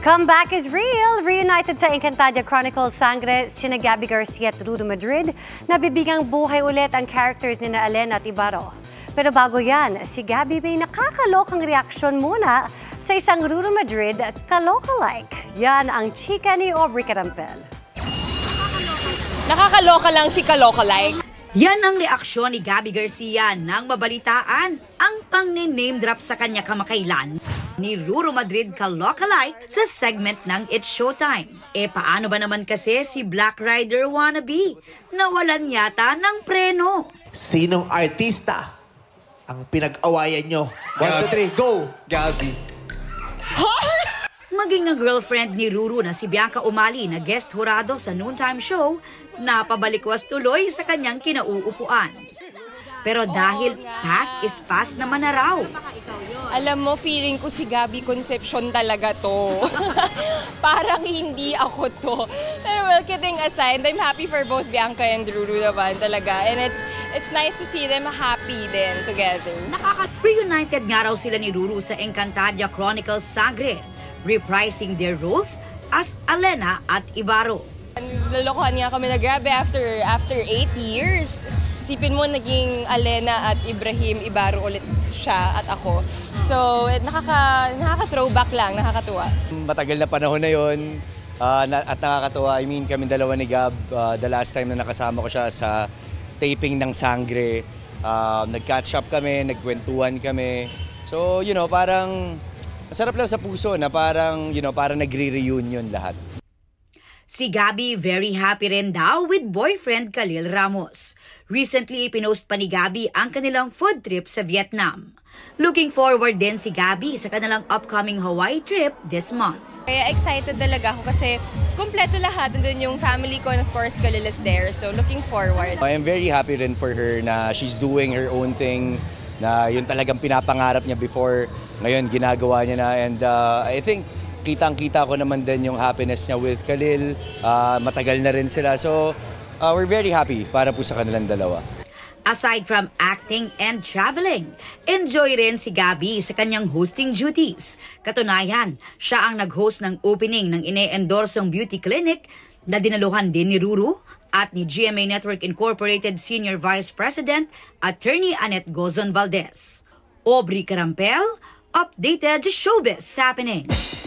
Comeback is real! Reunited sa Encantadia Chronicles Sangre sina Gabby Garcia at Ruru Madrid. Nabibigang buhay ulit ang characters ni Alena at Ibaro. Pero bago yan, si Gabby may nakakalokang reaksyon muna sa isang Ruru Madrid kaloka-like. Yan ang chika ni Aubrey Carampel. Nakakaloka lang si kaloka-like. Yan ang reaksyon ni Gabby Garcia nang mabalitaan ang pang-name drop sa kanya kamakailan ni Ruru Madrid kaloka-like sa segment ng It's Showtime. Paano ba naman kasi si Black Rider wannabe? Nawalan yata ng preno. Sinong artista ang pinag-awayan nyo? 1, 2, 3, go! Gabby. Maging ang girlfriend ni Ruru na si Bianca Umali na guest hurado sa noontime show, napabalikwas tuloy sa kanyang kinauupuan. Pero dahil past is past naman na raw. Alam mo, feeling ko si Gabby Concepcion talaga to. Parang hindi ako to. Pero well, kidding aside, I'm happy for both Bianca and Ruru naman talaga. And it's nice to see them happy then together. Reunited nga raw sila ni Ruru sa Encantadia Chronicles Sangre, reprising their roles as Alena at Ibaro. Lalokohan nga kami na Gabby after 8 years. Isipin mo, naging Alena at Ibrahim Ibaro ulit siya at ako. So, nakaka-throwback lang, nakakatuwa. Matagal na panahon na yon at nakakatuwa. I mean, kami dalawa ni Gab, the last time na nakasama ko siya sa taping ng Sangre, nag-catch up kami, nagkwentuhan kami. So, you know, parang masarap lang sa puso na parang, you know, parang nagre-reunion lahat. Si Gabby very happy rin daw with boyfriend Khalil Ramos. Recently, pinost pa ni Gabby ang kanilang food trip sa Vietnam. Looking forward din si Gabby sa kanilang upcoming Hawaii trip this month. Kaya excited talaga ako kasi kumpleto lahat. Nandun yung family ko and of course Khalil is there. So looking forward. I am very happy rin for her na she's doing her own thing, na yun talagang pinapangarap niya before. Ngayon, ginagawa niya na, and I think kitang-kita ko naman din yung happiness niya with Khalil. Matagal na rin sila. So, we're very happy para po sa kanilang dalawa. Aside from acting and traveling, enjoy rin si Gabby sa kanyang hosting duties. Katunayan, siya ang nag-host ng opening ng ine-endorsong beauty clinic na dinaluhan din ni Ruru at ni GMA Network Incorporated Senior Vice President, Attorney Annette Gozon Valdez. Aubrey Carampel, updated showbiz happenings.